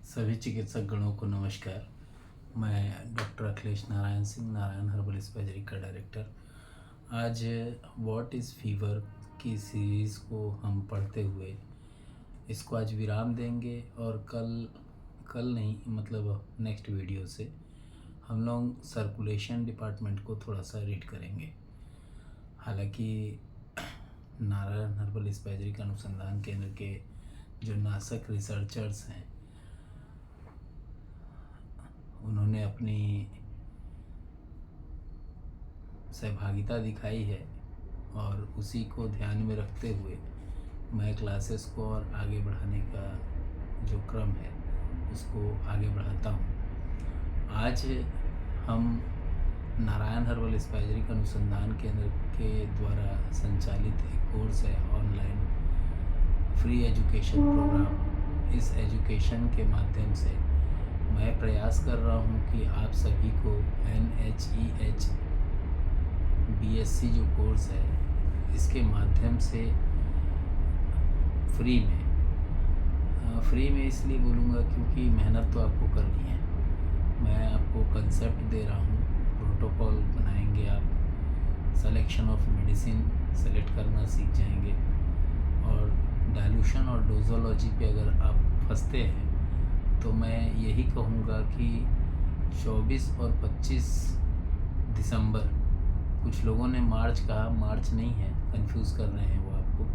सभी चिकित्सक गणों को नमस्कार। मैं doctor Akhilesh Narayan Singh, Narayan herbal speciality का डायरेक्टर। आज व्हाट इज़ फीवर की सीरीज़ को हम पढ़ते हुए इसको आज विराम देंगे और कल नहीं मतलब नेक्स्ट वीडियो से हम लोग सर्कुलेशन डिपार्टमेंट को थोड़ा सा रीड करेंगे। हालांकि नारायण हर्बल स्पेशलिटी अनुसंधान केंद्र के जो नासक रिसर्चर्स हैं उन्होंने अपनी सहभागिता दिखाई है और उसी को ध्यान में रखते हुए मैं क्लासेस को और आगे बढ़ाने का जो क्रम है उसको आगे बढ़ाता हूँ। आज हम नारायण हर्बल स्पेशलिटी अनुसंधान केंद्र के द्वारा संचालित एक कोर्स है, ऑनलाइन फ्री एजुकेशन प्रोग्राम। इस एजुकेशन के माध्यम से मैं प्रयास कर रहा हूँ कि आप सभी को NHEH BSc जो कोर्स है इसके माध्यम से फ्री में इसलिए बोलूँगा क्योंकि मेहनत तो आपको करनी है। मैं आपको कंसेप्ट दे रहा हूँ, प्रोटोकॉल बनाएंगे, आप सिलेक्शन ऑफ मेडिसिन सेलेक्ट करना सीख जाएंगे और डाइल्यूशन और डोजोलॉजी पे अगर आप फंसते हैं तो मैं यही कहूँगा कि 24 और 25 दिसंबर, कुछ लोगों ने मार्च कहा, मार्च नहीं है, कंफ्यूज कर रहे हैं वो आपको।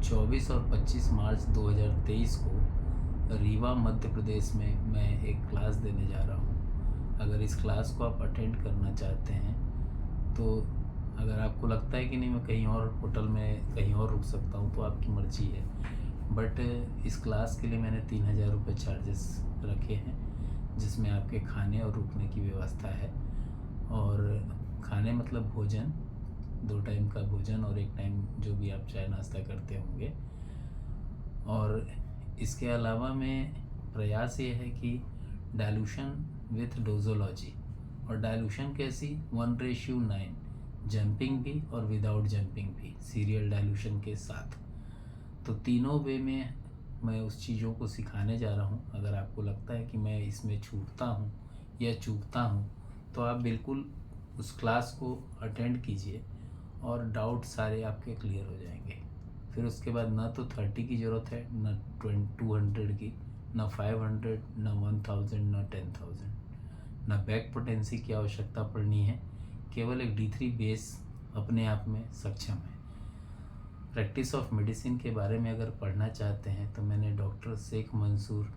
24 और 25 मार्च 2023 को रीवा मध्य प्रदेश में मैं एक क्लास देने जा रहा हूँ। अगर इस क्लास को आप अटेंड करना चाहते हैं तो अगर आपको लगता है कि नहीं मैं कहीं और होटल में कहीं और रुक सकता हूँ तो आपकी मर्ज़ी है, बट इस क्लास के लिए मैंने 3000 रुपये चार्जेस रखे हैं, जिसमें आपके खाने और रुकने की व्यवस्था है। और खाने मतलब भोजन, 2 टाइम का भोजन और 1 टाइम जो भी आप चाय नाश्ता करते होंगे। और इसके अलावा में प्रयास ये है कि डाइल्यूशन विथ डोजोलॉजी, और डाइल्यूशन कैसी 1:9, जंपिंग भी और विदाउट जंपिंग भी, सीरियल डाइल्यूशन के साथ। तो तीनों वे में मैं उस चीज़ों को सिखाने जा रहा हूँ। अगर आपको लगता है कि मैं इसमें छूटता हूँ या चूकता हूँ तो आप बिल्कुल उस क्लास को अटेंड कीजिए और डाउट सारे आपके क्लियर हो जाएंगे। फिर उसके बाद ना तो 30 की ज़रूरत है, ना 200 की, ना 500, ना 1000, ना 10,000, ना बैक पोटेंसी की आवश्यकता पड़नी है। केवल एक D3 बेस अपने आप में सक्षम है। प्रैक्टिस ऑफ मेडिसिन के बारे में अगर पढ़ना चाहते हैं तो मैंने डॉक्टर शेख मंसूर,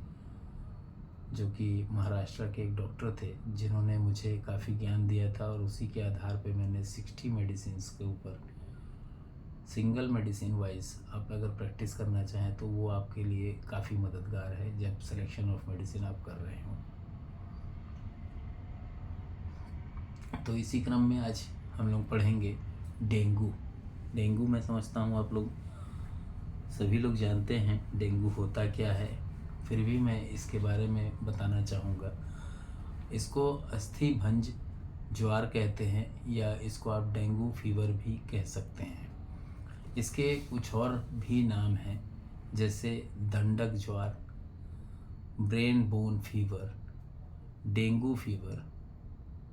जो कि महाराष्ट्र के एक डॉक्टर थे, जिन्होंने मुझे काफ़ी ज्ञान दिया था और उसी के आधार पे मैंने 60 मेडिसिन के ऊपर सिंगल मेडिसिन वाइज आप अगर प्रैक्टिस करना चाहें तो वो आपके लिए काफ़ी मददगार है जब सिलेक्शन ऑफ मेडिसिन आप कर रहे हों। तो इसी क्रम में आज हम लोग पढ़ेंगे डेंगू। डेंगू मैं समझता हूँ आप लोग सभी लोग जानते हैं डेंगू होता क्या है, फिर भी मैं इसके बारे में बताना चाहूँगा। इसको अस्थि भंज ज्वार कहते हैं या इसको आप डेंगू फीवर भी कह सकते हैं। इसके कुछ और भी नाम हैं, जैसे दंडक ज्वार, break bone fever, dengue fever,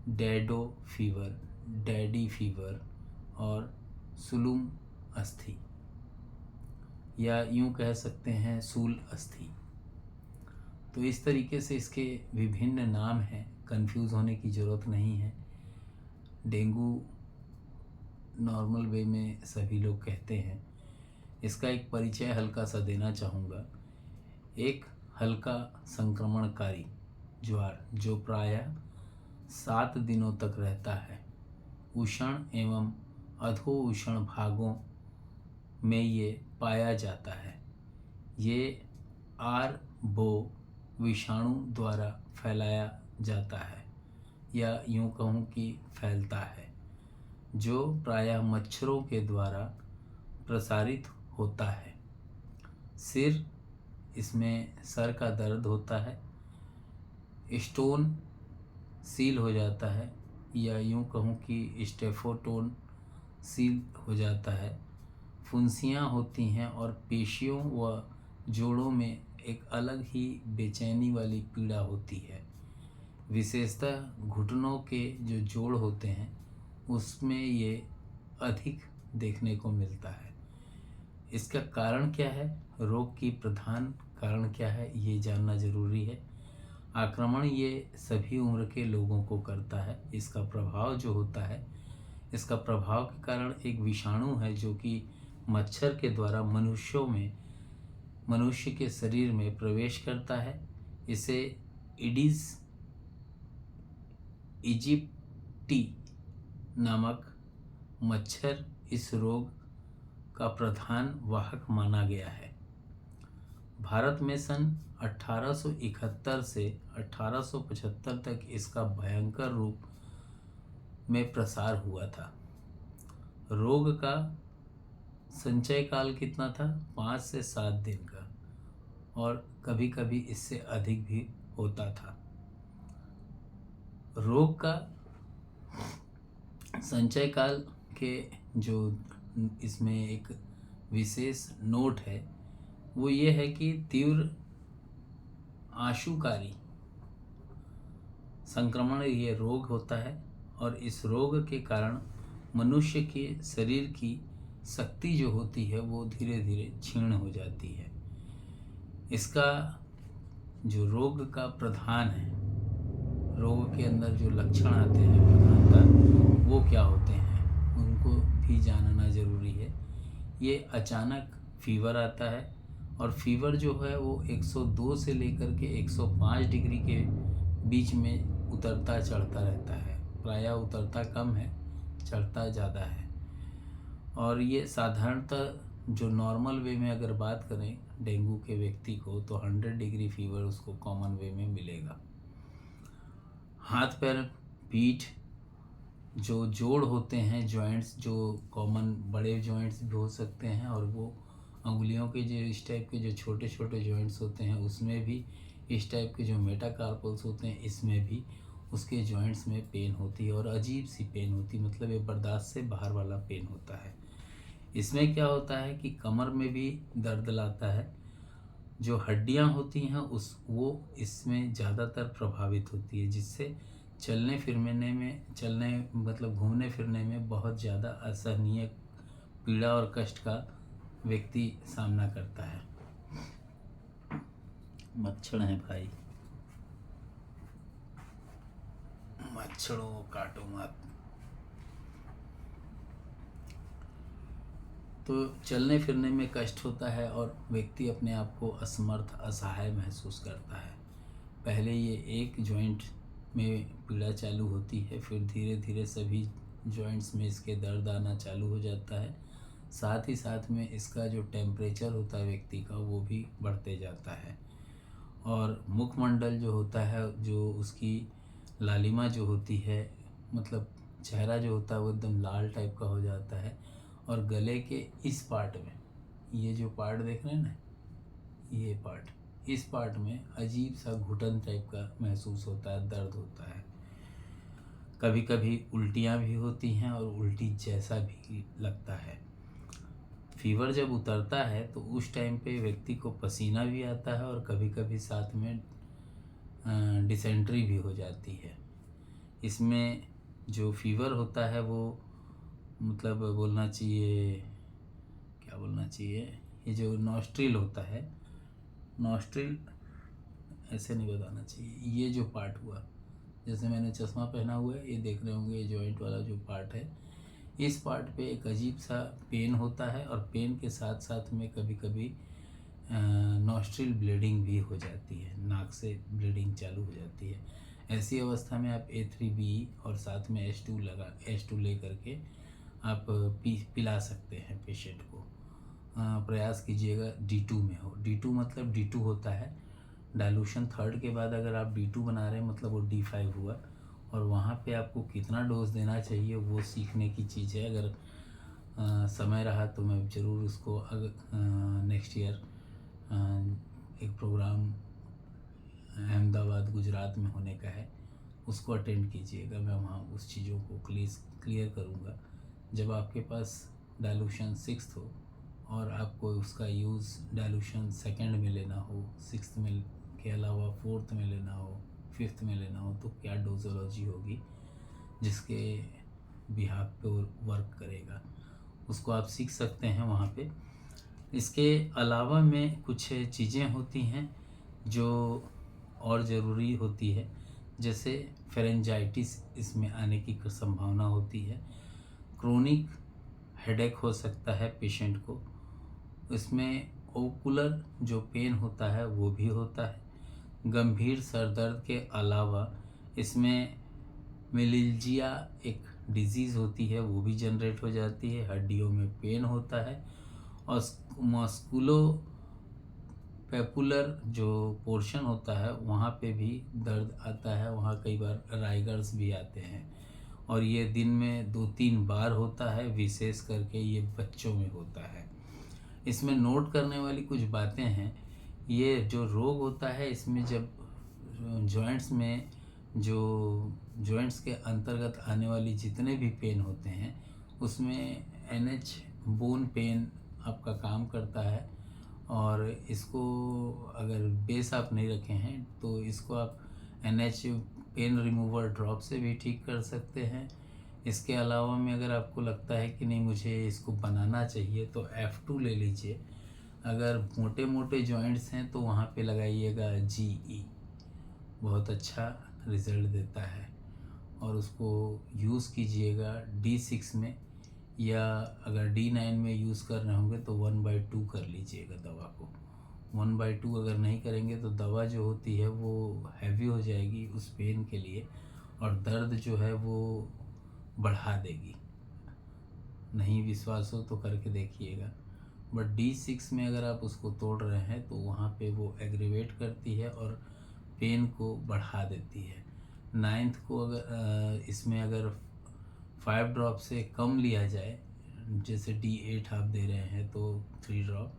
डैडो फीवर, डैडी फीवर और सुलुम अस्थि, या यूं कह सकते हैं सूल अस्थि। तो इस तरीके से इसके विभिन्न नाम हैं, कंफ्यूज होने की ज़रूरत नहीं है। डेंगू नॉर्मल वे में सभी लोग कहते हैं। इसका एक परिचय हल्का सा देना चाहूँगा। एक हल्का संक्रमणकारी ज्वार जो प्रायः 7 दिनों तक रहता है। उष्ण एवं अधो उष्ण भागों में ये पाया जाता है। ये आरबो विषाणु द्वारा फैलाया जाता है, या यूं कहूँ कि फैलता है, जो प्रायः मच्छरों के द्वारा प्रसारित होता है। सिर, इसमें सर का दर्द होता है, स्टोन सील हो जाता है, या यूं कहूँ कि स्टेफोटोन सील हो जाता है। फुंसियाँ होती हैं और पेशियों व जोड़ों में एक अलग ही बेचैनी वाली पीड़ा होती है। विशेषतः घुटनों के जो जोड़ होते हैं उसमें ये अधिक देखने को मिलता है। इसका कारण क्या है, रोग की प्रधान कारण क्या है, ये जानना जरूरी है। आक्रमण ये सभी उम्र के लोगों को करता है। इसका प्रभाव जो होता है, इसका प्रभाव के कारण एक विषाणु है जो कि मच्छर के द्वारा मनुष्य के शरीर में प्रवेश करता है। इसे इडिस इजिप्टी नामक मच्छर इस रोग का प्रधान वाहक माना गया है। भारत में सन 1871 से 1875 तक इसका भयंकर रूप में प्रसार हुआ था। रोग का संचय काल कितना था, 5 से 7 दिन का, और कभी कभी इससे अधिक भी होता था। रोग का संचय काल के जो इसमें एक विशेष नोट है वो ये है कि तीव्र आशुकारी संक्रमण ये रोग होता है, और इस रोग के कारण मनुष्य के शरीर की शक्ति जो होती है वो धीरे धीरे क्षीण हो जाती है। इसका जो रोग का प्रधान है, रोग के अंदर जो लक्षण आते हैं प्रधानतः वो क्या होते हैं उनको भी जानना ज़रूरी है। ये अचानक फीवर आता है, और फीवर जो है वो 102 से लेकर के 105 डिग्री के बीच में उतरता चढ़ता रहता है। प्रायः उतरता कम है, चढ़ता ज़्यादा है। और ये साधारणतः जो नॉर्मल वे में अगर बात करें डेंगू के व्यक्ति को तो 100 डिग्री फीवर उसको कॉमन वे में मिलेगा। हाथ पैर पीठ जो जोड़ होते हैं, जॉइंट्स जो कॉमन बड़े जॉइंट्स भी हो सकते हैं, और वो अंगुलियों के जो इस टाइप के जो छोटे छोटे जॉइंट्स होते हैं उसमें भी, इस टाइप के जो मेटाकार्पल्स होते हैं इसमें भी उसके जॉइंट्स में पेन होती है, और अजीब सी पेन होती है, मतलब ये बर्दाश्त से बाहर वाला पेन होता है। इसमें क्या होता है कि कमर में भी दर्द लाता है। जो हड्डियां होती हैं वो इसमें ज़्यादातर प्रभावित होती है, जिससे चलने मतलब घूमने फिरने में बहुत ज़्यादा असहनीय पीड़ा और कष्ट का व्यक्ति सामना करता है। मच्छर हैं भाई, मच्छरों काटो मत। तो चलने फिरने में कष्ट होता है और व्यक्ति अपने आप को असमर्थ असहाय महसूस करता है। पहले ये एक जॉइंट में पीड़ा चालू होती है, फिर धीरे धीरे सभी जॉइंट्स में इसके दर्द आना चालू हो जाता है। साथ ही साथ में इसका जो टेम्परेचर होता है व्यक्ति का वो भी बढ़ते जाता है, और मुखमंडल जो होता है, जो उसकी लालिमा जो होती है, मतलब चेहरा जो होता है वो एकदम लाल टाइप का हो जाता है। और गले के इस पार्ट में, ये जो पार्ट देख रहे हैं ना, ये पार्ट, इस पार्ट में अजीब सा घुटन टाइप का महसूस होता है, दर्द होता है। कभी कभी उल्टियाँ भी होती हैं और उल्टी जैसा भी लगता है। फीवर जब उतरता है तो उस टाइम पे व्यक्ति को पसीना भी आता है, और कभी कभी साथ में डिसेंट्री भी हो जाती है। इसमें जो फीवर होता है वो मतलब बोलना चाहिए, क्या बोलना चाहिए, ये जो नॉस्ट्रिल होता है, नॉस्ट्रिल ऐसे नहीं बताना चाहिए, ये जो पार्ट हुआ, जैसे मैंने चश्मा पहना हुआ है, ये देख रहे होंगे, ये जॉइंट वाला जो पार्ट है, इस पार्ट पे एक अजीब सा पेन होता है, और पेन के साथ साथ में कभी कभी नॉस्ट्रिल ब्लीडिंग भी हो जाती है, नाक से ब्लीडिंग चालू हो जाती है। ऐसी अवस्था में आप A3B और साथ में H2 ले करके आप पिला सकते हैं पेशेंट को। प्रयास कीजिएगा D2 में हो। D2 मतलब D2 होता है डाइल्यूशन 3rd के बाद अगर आप D2 बना रहे हैं मतलब वो D5 हुआ, और वहाँ पे आपको कितना डोज देना चाहिए वो सीखने की चीज़ है। अगर समय रहा तो मैं ज़रूर उसको नेक्स्ट ईयर एक प्रोग्राम अहमदाबाद गुजरात में होने का है, उसको अटेंड कीजिएगा। मैं वहाँ उस चीज़ों को क्लियर करूँगा। जब आपके पास डाइल्यूशन 6th हो और आपको उसका यूज़ डाइल्यूशन 2nd में लेना लेना हो, सिक्स्थ में के अलावा फोर्थ में लेना हो, फिफ्थ में लेना हो, तो क्या डोजोलॉजी होगी जिसके बिहाफ पे वर्क करेगा, उसको आप सीख सकते हैं वहाँ पे। इसके अलावा में कुछ चीज़ें होती हैं जो और ज़रूरी होती है, जैसे फेरेंजाइटिस इसमें आने की संभावना होती है, क्रोनिक हेडेक हो सकता है पेशेंट को, इसमें ओकुलर जो पेन होता है वो भी होता है, गंभीर सर दर्द के अलावा इसमें मेलिल्जिया एक डिजीज़ होती है वो भी जनरेट हो जाती है, हड्डियों में पेन होता है, और मस्कुलो पेपुलर जो पोर्शन होता है वहाँ पे भी दर्द आता है, वहाँ कई बार राइगर्स भी आते हैं, और ये दिन में 2-3 बार होता है, विशेष करके ये बच्चों में होता है। इसमें नोट करने वाली कुछ बातें हैं, ये जो रोग होता है इसमें जब जॉइंट्स में जो जॉइंट्स के अंतर्गत आने वाली जितने भी पेन होते हैं उसमें NH बोन पेन आपका काम करता है, और इसको अगर बेस आप नहीं रखे हैं तो इसको आप NH पेन रिमूवर ड्रॉप से भी ठीक कर सकते हैं। इसके अलावा में अगर आपको लगता है कि नहीं मुझे इसको बनाना चाहिए तो F2 ले लीजिए। अगर मोटे मोटे जॉइंट्स हैं तो वहाँ पे लगाइएगा GE, बहुत अच्छा रिज़ल्ट देता है, और उसको यूज़ कीजिएगा D6 में, या अगर D9 में यूज़ कर रहे होंगे तो 1/2 कर लीजिएगा दवा को। 1/2 अगर नहीं करेंगे तो दवा जो होती है वो हैवी हो जाएगी उस पेन के लिए, और दर्द जो है वो बढ़ा देगी। नहीं विश्वास हो तो करके देखिएगा। बट D6 में अगर आप उसको तोड़ रहे हैं तो वहाँ पे वो एग्रीवेट करती है और पेन को बढ़ा देती है। 9th को अगर इसमें अगर 5 ड्रॉप से कम लिया जाए, जैसे D8 आप दे रहे हैं तो 3 ड्रॉप,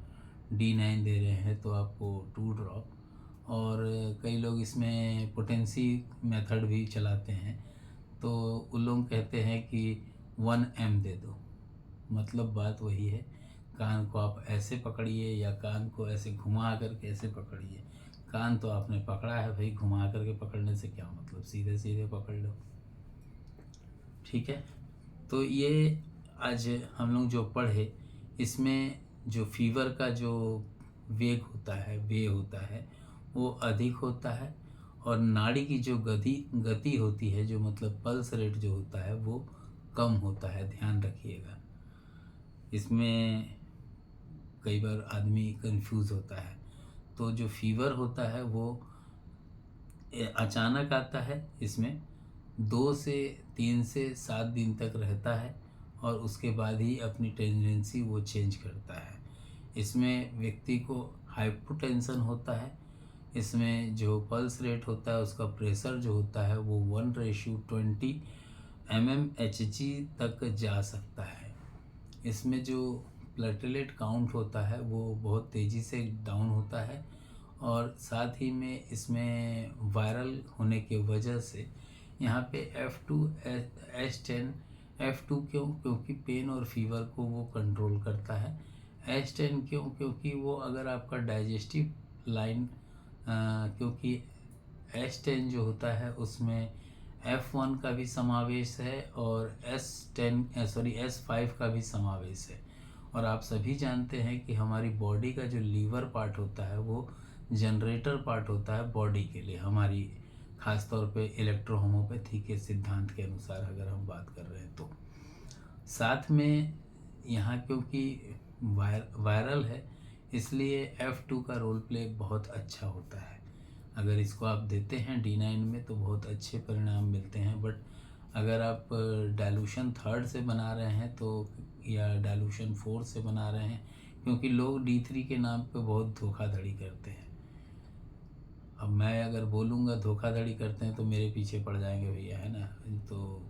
D9 दे रहे हैं तो आपको 2 ड्रॉप, और कई लोग इसमें पोटेंसी मेथड भी चलाते हैं, तो उन लोग कहते हैं कि 1M दे दो। मतलब बात वही है, कान को आप ऐसे पकड़िए या कान को ऐसे घुमा करके ऐसे पकड़िए। कान तो आपने पकड़ा है भाई, घुमा करके पकड़ने से क्या मतलब, सीधे सीधे पकड़ लो, ठीक है। तो ये आज हम लोग जो पढ़े इसमें जो फीवर का जो वेग होता है वो अधिक होता है, और नाड़ी की जो गति होती है, जो मतलब पल्स रेट जो होता है वो कम होता है, ध्यान रखिएगा। इसमें कई बार आदमी कंफ्यूज होता है। तो जो फीवर होता है वो अचानक आता है, इसमें 2 से 3 से 7 दिन तक रहता है, और उसके बाद ही अपनी टेंडेंसी वो चेंज करता है। इसमें व्यक्ति को हाइपोटेंशन होता है, इसमें जो पल्स रेट होता है उसका प्रेशर जो होता है वो 1:20 mmHg तक जा सकता है। इसमें जो प्लेटलेट काउंट होता है वो बहुत तेज़ी से डाउन होता है, और साथ ही में इसमें वायरल होने के वजह से यहाँ पे F2 H10 F2 क्योंकि पेन और फीवर को वो कंट्रोल करता है। H10 क्योंकि वो अगर आपका डाइजेस्टिव लाइन, क्योंकि H10 जो होता है उसमें F1 का भी समावेश है और S5 का भी समावेश है। और आप सभी जानते हैं कि हमारी बॉडी का जो लीवर पार्ट होता है वो जनरेटर पार्ट होता है बॉडी के लिए, हमारी ख़ास तौर पे इलेक्ट्रोहोमोपैथी के सिद्धांत के अनुसार अगर हम बात कर रहे हैं तो। साथ में यहाँ क्योंकि वायरल है इसलिए F2 का रोल प्ले बहुत अच्छा होता है। अगर इसको आप देते हैं D9 में तो बहुत अच्छे परिणाम मिलते हैं। बट अगर आप डाइल्यूशन 3rd से बना रहे हैं तो, या डाइल्यूशन 4 से बना रहे हैं, क्योंकि लोग D3 के नाम पे बहुत धोखाधड़ी करते हैं। अब मैं अगर बोलूँगा धोखाधड़ी करते हैं तो मेरे पीछे पड़ जाएंगे भैया, है ना। तो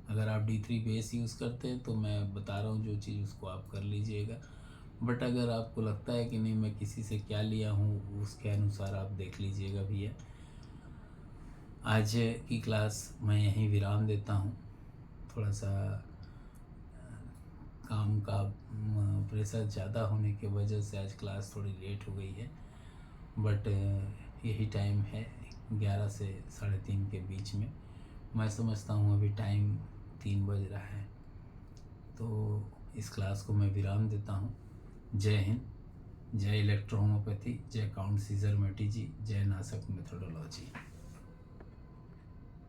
अगर आप D3 बेस यूज़ करते हैं तो मैं बता रहा हूँ जो चीज़ उसको आप कर लीजिएगा। बट अगर आपको लगता है कि नहीं मैं किसी से क्या लिया हूँ उसके अनुसार आप देख लीजिएगा भैया। आज की क्लास मैं यहीं विराम देता हूँ। थोड़ा सा काम का प्रेशर ज़्यादा होने की वजह से आज क्लास थोड़ी लेट हो गई है। बट यही टाइम है 11 से 3:30 के बीच में। मैं समझता हूँ अभी टाइम 3 बज रहा है, तो इस क्लास को मैं विराम देता हूँ। जय हिंद, जय इलेक्ट्रो होम्योपैथी, जय काउंट सीजर मेटी जी, जय नासक मेथोडोलॉजी।